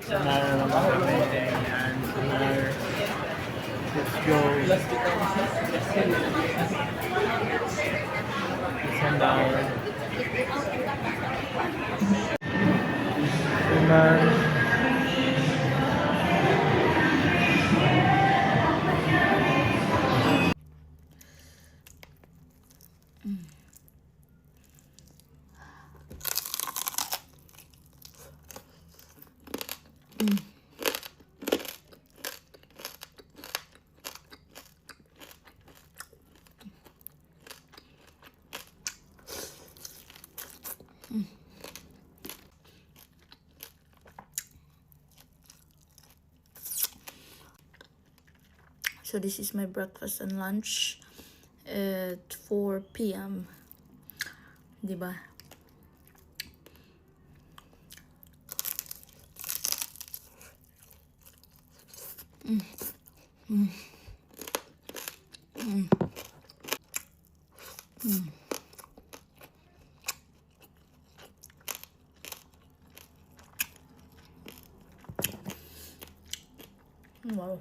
Sonar naman kami. Ayan, sonar. Let's go. Sonar. Sonar. So this is my breakfast and lunch at 4 p.m. Diba? Wow.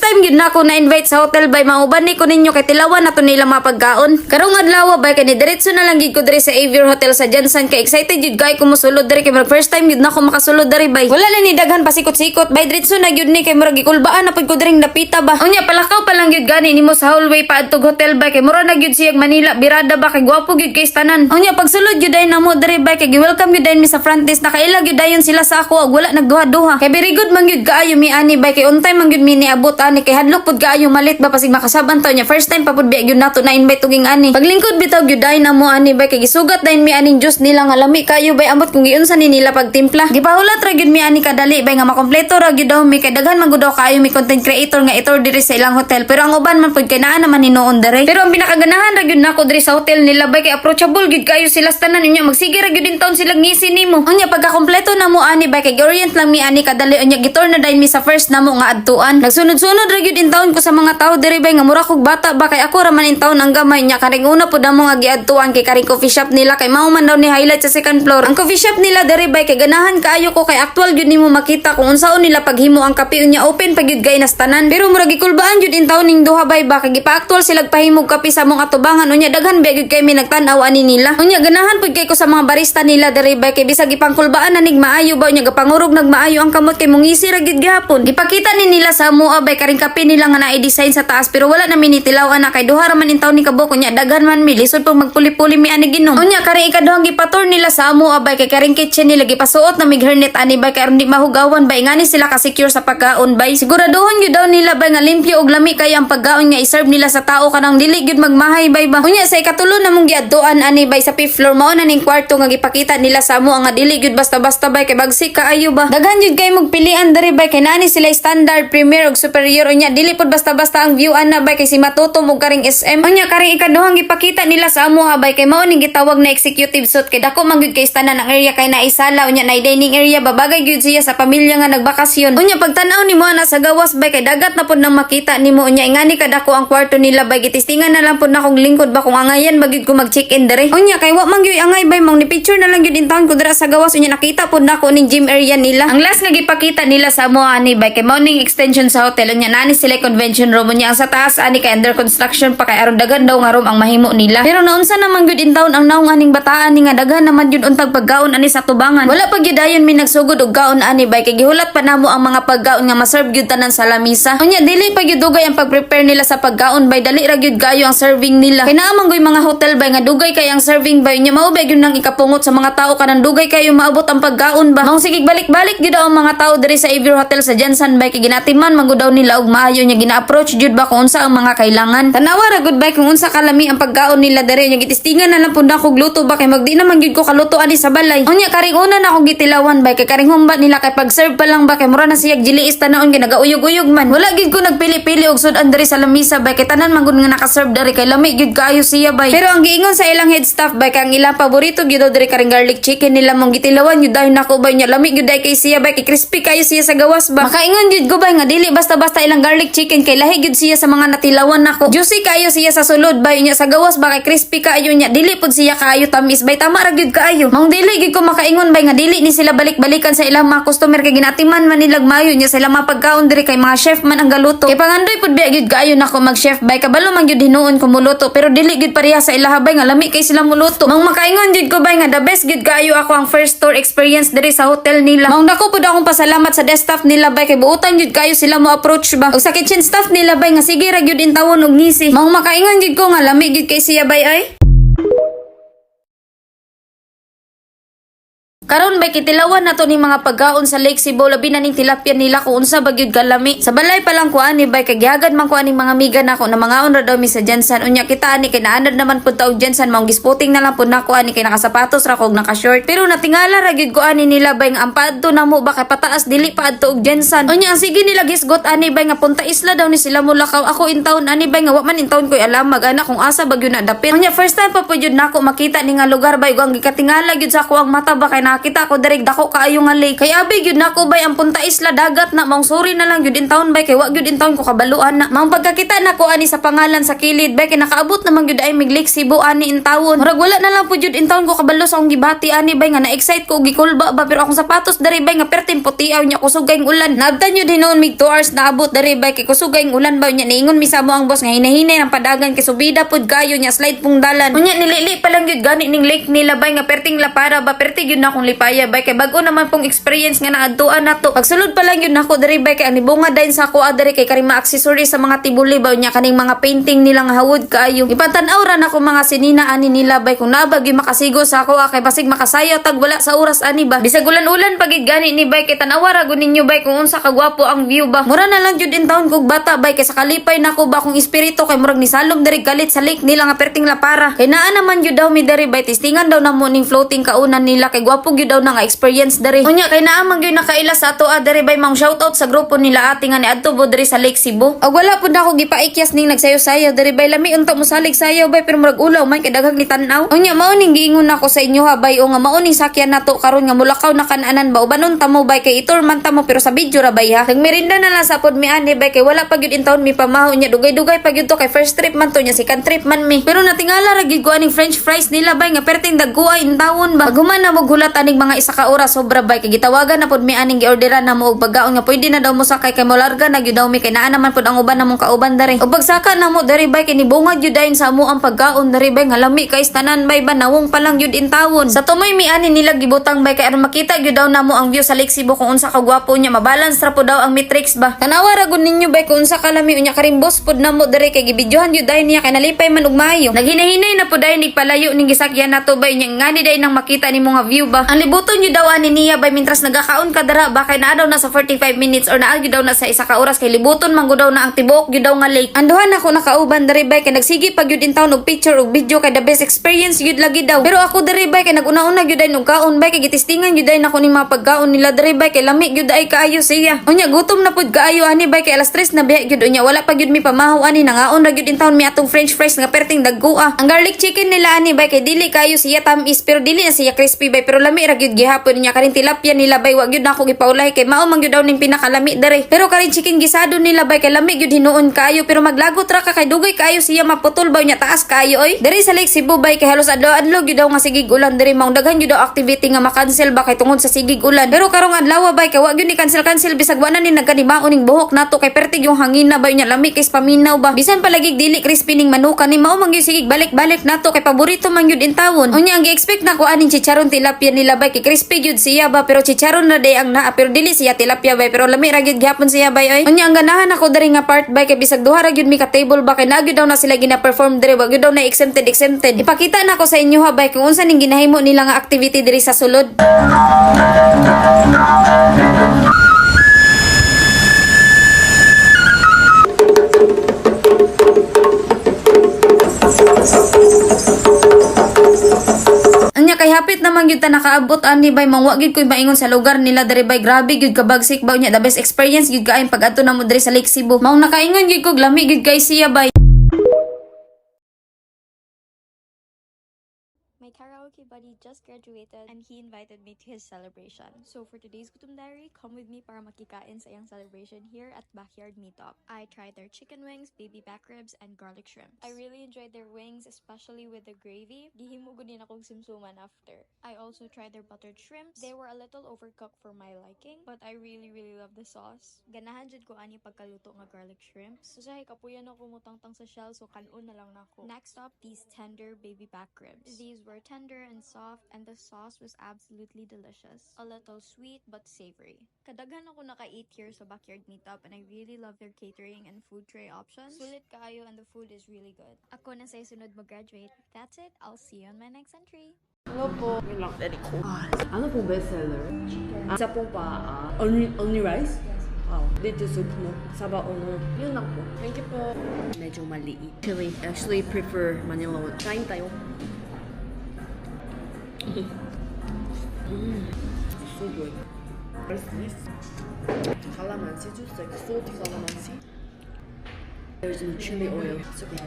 time gyud na ako na-invite sa hotel bay mauban ni ko ninyo kay tilawan na to nila mapagkaon. Karong adlaw bay kay ni diretso na lang gyud ko diri sa Avior Hotel sa Jansan kay excited gyud kay ko mosulod diri kay murag first time gyud na ako makasulod diri bay. Wala na ni daghan pasikot-sikot bay diretso na gyud ni kay murag gikulbaan na pud ko diring napita ba. Unya palakaw pa lang gyud gani nimo sa hallway paadtog hotel bay kay mura na gyud siyag Manila birada ba kay gwapo gyud kay tanan. Unya pagsulod gyud ay namo diri bay kay gi-welcome gyud mi sa front desk nakaila gyud dayon sila sa ako ag wala nagduha-duha. Kay very good man gyud kaayo mi ani bay kay on time man gyud mi niabot ani kay hadlok pud kaayo malit ba pasig makasaban taw nya first time pa pud biya gyud nato na invite tuging ani. Paglingkod bitaw gyud day namo ani bay kay gisugat dayon mi aning juice nila nga lami kayo bay ambot kung giunsa ni nila pagtimpla. Gipahulat ra gyud mi ani kadali bay nga makompleto ra gyud daw mi kay daghan man gud daw kaayo mi content creator nga itor diri sa ilang hotel pero ang uban man pud kay naa naman hinuon diri. Pero ang pinakaganahan ra gyud nako diri sa hotel nila bay kay approachable gyud kayo sila tanan unya magsige ra gyud din taon sila ngisi nimo. Unya pagka-kompleto na mo ani bay kay orient lang mi ani kadali unya gitor na dayon mi sa first namo nga adtuan. Nagsunod-sunod ra gyud din taon ko sa mga tao diri bay nga mura kog bata ba kay ako ra man in taon ang gamay nya karing una pud namo nga giadtuan kay karing coffee shop nila kay mao man daw ni highlight sa second floor. Ang coffee shop nila diri bay kay ganahan kaayo ko kay actual gyud nimo makita kung unsaon nila paghimo ang kape unya open pa gyud kay nas tanan. Pero mura gikulbaan gyud in taon ning duha bay ba kay gipa-actual sila pahimog kape sa mong atubangan unya daghan ba gyud kay mi nagtan-aw ani nila. Unya ganahan pud kay ko sa mga barista nila diri bay kay bisag ipangkulbaan na nig maayo ba unya gapangurog nagmaayo ang kamot kay mungisi ra gyud gihapon. Gipakita ni nila sa mua bay karing kape nila nga na-design sa taas pero wala na minitilaw ana kay duha ra man in taon ni kabok unya daghan man mi lisod pag magpuli-puli mi ani ginom. Unya karing ikaduhang gipatur nila sa mua bay kay karing kitchen nila gipasuot na mig hernet ani bay kay aron di mahugawan bay ngani sila ka secure sa pagkaon bay. Siguraduhon gyud daw nila bay nga limpyo og lami kay ang pagkaon nga i-serve nila sa tao kanang dili gyud magmahay bay ba. Unya sa ikatulo na mong giadtuan ani bay sa fifth floor mao na ning kwarto nga gipakita nila sa amo nga dili gyud basta-basta bay kay bagsik kaayo ba. Daghan gyud kay magpilian diri bay kay nani sila standard, premier ug superior unya dili pud basta-basta ang view ana bay kay si matutom ug karing SM. Unya karing ikaduhang gipakita nila sa amo bay kay mao ning gitawag na executive suite kay dako man gyud kay tanan ang area kay naisala unya na dining area babagay gyud siya sa pamilya nga nagbakasyon. Unya pagtan-aw nimo ana sa gawas bay kay dagat na pud nang makita nimo unya ingani kadako ang kwarto nila bay gitistingan na lang pud na kong lingkod ba kung angayan ba gyud ko mag-check-in diri. Unya kay wa man gyud angay bay mong ni picture na lang gyud in taon ko dira sa gawas unya nakita pud nako ning gym area nila. Ang last nga gipakita nila sa amo ani bay kay mao ning extension sa hotel unya nani sila convention room unya ang sa taas ani kay under construction pa kay aron daghan daw nga room ang mahimo nila. Pero naunsa naman gyud in taon ang naong aning bataan ni nga daghan naman gyud untag paggaon ani sa tubangan. Wala pa gyud dayon mi nagsugod og gaon ani bay kay gihulat pa namo ang mga paggaon nga ma-serve gyud tanan sa lamisa. Unya dili pa gyud dugay ang pag-prepare nila sa paggaon bay dali ra gyud kayo ang serving nila. Kay naa man gyud mga hotel bay nga dugay kay ang serving bay unya mao bay gyud nang ikapungot sa mga tao kanang dugay kayo maabot ang pagkaon ba. Mao sige balik-balik gyud ang mga tao diri sa Avior Hotel sa Jansan bay kay ginatiman man gud daw nila og maayo nya gina-approach jud ba kung unsa ang mga kailangan. Tanawa ra gud bay kung unsa kalami ang pagkaon nila diri nya gitistingan na lang pud ako gluto ba kay magdi naman gyud ko kaluto ani sa balay. Unya karing una na akong gitilawan bay kay karing humba nila kay pag-serve pa lang ba kay mura na siyag jiliis tanaon kay nagauyog-uyog man. Wala gyud ko nagpili-pili og sudan diri sa lamisa bay kay tanan man gud nga naka-serve diri kay lami gyud kaayo siya bay. Pero ang giingon sa ilang head staff bay kay ang ilang paborito gyud daw diri karing garlic chicken nila mong gitilawan yun dahil nako bay nya lami gyud kay siya bay kay crispy kayo siya sa gawas ba. Makaingon gyud ko bay nga dili basta-basta ilang garlic chicken kay lahi gyud siya sa mga natilawan nako. Juicy kayo siya sa sulod bay nya sa gawas ba kay crispy kayo nya dili pud siya kaayo tamis bay tama ra gyud kaayo. Mong dili gyud ko makaingon bay nga dili ni sila balik-balikan sa ilang mga customer kay ginatiman man nilag mayo nya sila mapagkaon diri kay mga chef man ang galuto. Kay pangandoy pud biya gyud kaayo nako mag chef bay kabalo man gyud hinuon ko muluto pero dili gyud pareha sa ilaha bay nga lami kay sila muluto. Mong makaingon gyud ko bay nga the best gyud kaayo ako ang first tour experience diri sa hotel nila. Mong dako pud akong pasalamat sa desk staff nila bay kay buutan gyud kayo sila mo approach ba. Og sa kitchen staff nila bay nga sige ra gyud intawon og ngisi. Mong makaingon gyud ko nga lami gyud kay siya bay ay. Karon bay kitilawan na to ni mga pagkaon sa Lake Cebu labi na ning tilapia nila kung unsa bagyud kalami. Sa balay pa lang ko ani bay kay gihagad man ko ani mga miga nako na mga ra daw mi sa Jansan. Unya kita ani kay naanad naman pud ta og Jansan maong gisputing na lang pud nako ani kay nakasapatos ra kog naka-short. Pero natingala ra gyud ko ani nila bay nga ang paadto namo ba kay pataas dili paadto og Jansan. Unya ang sige nila gisgot ani bay nga punta isla daw ni sila mulakaw. Ako intawon ani bay nga wa man intawon koy alam magana kung asa bagyo na dapit. Unya first time pa pud jud nako makita ni nga lugar bay ug ang gikatingala gyud sa ako ang mata ba kay nakita ko direk dako kaayo nga lake. Kay abi gyud nako bay ang punta isla dagat na maong suri na lang gyud in town bay kay wa gyud in town ko kabaluan na. Maong pagkakita nako ani sa pangalan sa kilid bay kay nakaabot naman gyud ay mig Lake Cebu ani in town. Murag wala na lang po gyud in town ko kabalo sa akong gibati ani bay nga na-excite ko og gikulba ba pero akong sapatos diri bay nga pertin putiaw nya kusugay ng ulan. Naabtan yun hinuon mig 2 hours na abot diri bay kay kusugay ng ulan ba nya niingon mi sa mo ang boss nga hinahinay ng padagan kay subida pud kayo nya slide pong dalan. Unya nilili pa lang gyud gani ning lake nila bay nga perting la para ba perti gyud na akong lipaya bay kay bag-o naman pong experience nga naadtuan nato. Pagsulod pa lang gyud nako diri bay kay ang nibunga dayon sa ako diri kay karima accessory sa mga tibuli ba nya kaning mga painting nilang hawod kaayo. Ipantanaw ra nako mga sinina ani nila bay kung nabag yung makasigo sa ako kay basig makasayo tag wala sa oras ani ba. Bisag ulan-ulan pagid gani ni bay kay tanawa ra gud ninyo bay kung unsa kagwapo ang view ba. Mura na lang jud in town kog bata bay kay sa kalipay nako ba kung espiritu kay murag ni salom diri galit sa lake nila nga perting la para. Kay naa naman jud daw mi diri bay testingan daw na mo ning floating kaunan nila kay gwapo gyud daw na nga experience diri. Unya kay naa man gyud nakaila sa ato diri bay mang shoutout sa grupo nila ati nga ni adto bo diri sa Lake Cebu. Og wala pud nako gipaikyas ning nagsayo-sayo diri bay lami unta mo salig sayaw bay pero murag ulaw man kay daghang ni tan-aw. Unya mao ning giingon nako sa inyo ha bay o nga mao ning sakyan nato karon nga mulakaw na kan-anan ba ubanon ta mo bay kay itur man ta mo pero sa video ra bay ha. Nagmerinda na lang sa pod mi ani bay kay wala pa gyud in town mi pamaho nya dugay-dugay pa gyud to kay first trip man to nya second trip man mi. Pero natingala ra gyud ko aning french fries nila bay nga perting dagkuha in town ba. Paghuman na mo gulat aning mga isa ka oras sobra bay kay gitawagan na pod mi aning giorderan na mo og pagkaon nga pwede na daw mo sakay kay molarga na gyud daw mi kay naa naman pod ang uban namong kauban diri. Og pagsaka na mo diri bay kay nibungad gyud dayon sa amo ang pagkaon diri bay nga lami kay tanan bay ba nawong pa lang gyud in town. Sa tumoy mi ani nila gibutang bay kay aron makita gyud daw namo ang view sa Lake Cebu kung unsa ka gwapo nya mabalance ra po daw ang matrix ba. Tanawa ra gud ninyo bay kung unsa ka lami unya karimbos pod namo diri kay gibidyohan gyud dayon niya kay nalipay man og maayo. Naghinahinay na po dayon nigpalayo ning gisakyan nato bay nya ngani dayon nang makita nimo nga view ba. Ang libuton gyud daw ani niya bay mintras nagakaon ka dara ba kay naa daw na sa 45 minutes or naa gyud daw na sa isa ka oras kay libuton man gud daw na ang tibuok gyud daw nga lake. Anduhan ako nakauban diri bay kay nagsigi pa gyud in town og picture og video kay the best experience gyud lagi daw. Pero ako diri bay kay naguna-una gyud dayon og kaon bay kay gitistingan gyud dayon ako ning mga pagkaon nila diri bay kay lami gyud ay kaayo siya. Unya gutom na pud kaayo ani bay kay alas 3 na biya gyud unya wala pa gyud mi pamahaw ani nangaon ra gyud in town mi atong french fries nga perting dagkua. Ang garlic chicken nila ani bay kay dili kaayo siya tamis pero dili na siya crispy bay pero lami ra gyud gihapon niya karing tilapia nila bay wa gyud nako gipaulay kay mao man gyud daw ning pinakalami diri. Pero karing chicken gisado nila bay kay lami gyud hinuon kaayo pero maglagot ra ka kay dugay kaayo siya maputol ba nya taas kaayo oy. Diri sa Lake Cebu bay kay halos adlaw-adlaw gyud daw nga sigig ulan diri maong daghan gyud daw activity nga makancel ba kay tungod sa sigig ulan. Pero karong adlaw bay kay wa gyud ni cancel bisag wa na ni nagkanibaon ning buhok nato kay pertig yung hangin na bay nya lami kay paminaw ba. Bisan palagi dili crispy ning manuka ni mao man gyud sigig balik-balik nato kay paborito man gyud in town. Unya ang gi-expect nako aning chicharon tilapia nila bay kay crispy gyud siya ba pero chicharon na day ang naa pero dili siya tilapia bay pero lami ra gyud gihapon siya bay oy. Unya ang ganahan ako diri nga part bay kay bisag duha ra gyud mi ka table ba kay nagyud daw na sila gina-perform diri wa gyud daw na exempted. Ipakita nako sa inyo ha bay kung unsa ning ginahimo nila nga activity diri sa sulod. Anya kay hapit naman gyud ta nakaabot ani bay mangwa gyud koy maingon sa lugar nila diri bay grabe gyud kabagsik ba nya the best experience gyud kaayong pag-adto namo diri sa Lake Cebu. Maong nakaingon gyud kog lami gyud kay siya bay. My karaoke buddy just graduated and he invited me to his celebration. So for today's Gutom Diary, come with me para makikain sa iyang celebration here at Backyard Meetup. I tried their chicken wings, baby back ribs, and garlic shrimps. I really enjoyed their wings, especially with the gravy. Gihimugod din akong simsuman after. I also tried their buttered shrimps. They were a little overcooked for my liking, but I really love the sauce. Ganahan jud ko ani pagkaluto nga garlic shrimps. Usahay kapuyan ako mutangtang sa shell so kanon na lang nako. Next up, these tender baby back ribs. These were tender and soft and the sauce was absolutely delicious. A little sweet but savory. Kadaghan ako naka-eat here sa Backyard Meetup and I really love their catering and food tray options. Sulit kaayo and the food is really good. Ako na sa sunod mag-graduate. That's it. I'll see you on my next entry. Ano po? Yun lang, very cool. Ano pong bestseller? Chicken. Isa pong paa. Only rice? Wow. Dito soup mo. Saba ono. Yun lang po. Thank you po. Medyo maliit. Actually prefer Manila. Kain tayo. So good. What's this? Calamansi, just like salty calamansi. There's no chili oil. It's okay.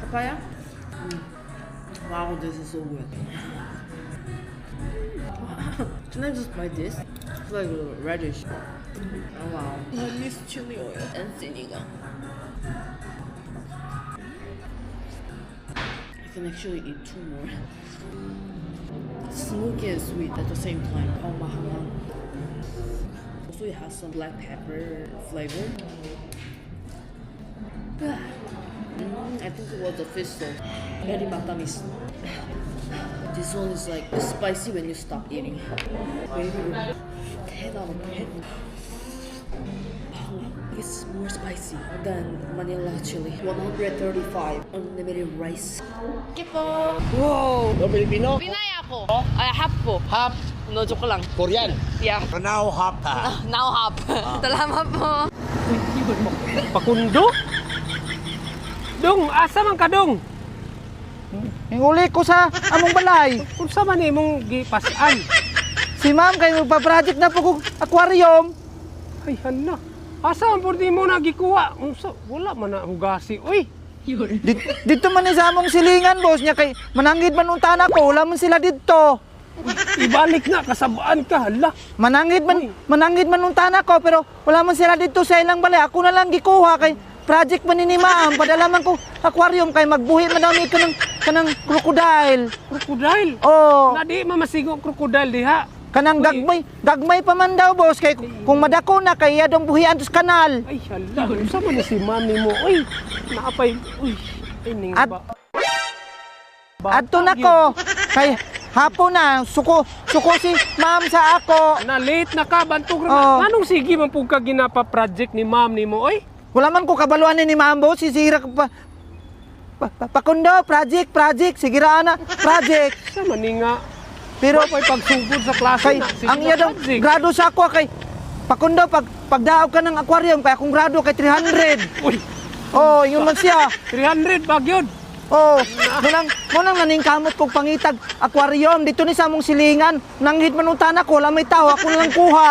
Papaya? Wow, this is so good. Can I just buy this? It's like a radish. Oh wow. I miss chili oil and sinigang. I can actually eat 2 more. Smoky and sweet at the same time. Oh my god. Also it has some black pepper flavor. I think it was the fish sauce. Very matamis. This one is like spicy when you stop eating. Very good. 10 out of 10. It's more spicy than Manila chili. 135 unlimited rice. Wow! No Filipino? Pinay ako. Ay, half po. Half No, joke lang. Korean. Yeah. Now half. Now half. Salamat po. Pakundo? Dong, asa man ka dong? Hinguli ko sa among balay. Kung sa man imong gipasan? Si ma'am kay magpa-project na po kong aquarium. Ay, hala. Asa man po di mo nagikuha? Unsa, wala man na hugasi. Uy, Dito man ni sa among silingan, boss niya kay manangid man unta na ko, wala man sila dito. ibalik na, kasabaan ka, hala. Manangid man unta na ko pero wala man sila dito sa ilang balay. Ako na lang gikuha kay project man ni ma'am. Padala man ko aquarium kay magbuhi man daw ni kanang crocodile. Krokodil. Oh, Na di mamasigo krokodil diha. kanang gagmay pa man daw, boss kay kung madako na kay adong buhian tus kanal. Ay, hala. Unsa man ni si mami mo? Uy, naapay. Uy, ay ning At- ba. Adto na ko kay hapon na suko si ma'am sa ako. Na late na ka bantog ra. Oh. Anong sige man pug ka ginapa project ni ma'am nimo? Oy, Wala man ko kabaluan ni ma'am, boss. Sisira ko pakundo, project, sigiraan na, project. sa man ni nga. Pero Pa'y pagsugod sa klase kay na. Sige ang na, iya daw project. grado sa ako kay pakundo pagdaog ka ng aquarium kay akong grado kay 300. Uy, Oh, yun man siya. 300 bag yun. Oh, munang naning kamot kog pangitag aquarium dito ni sa among silingan. Nanghit man unta na ko, wala may tao, ako na lang kuha.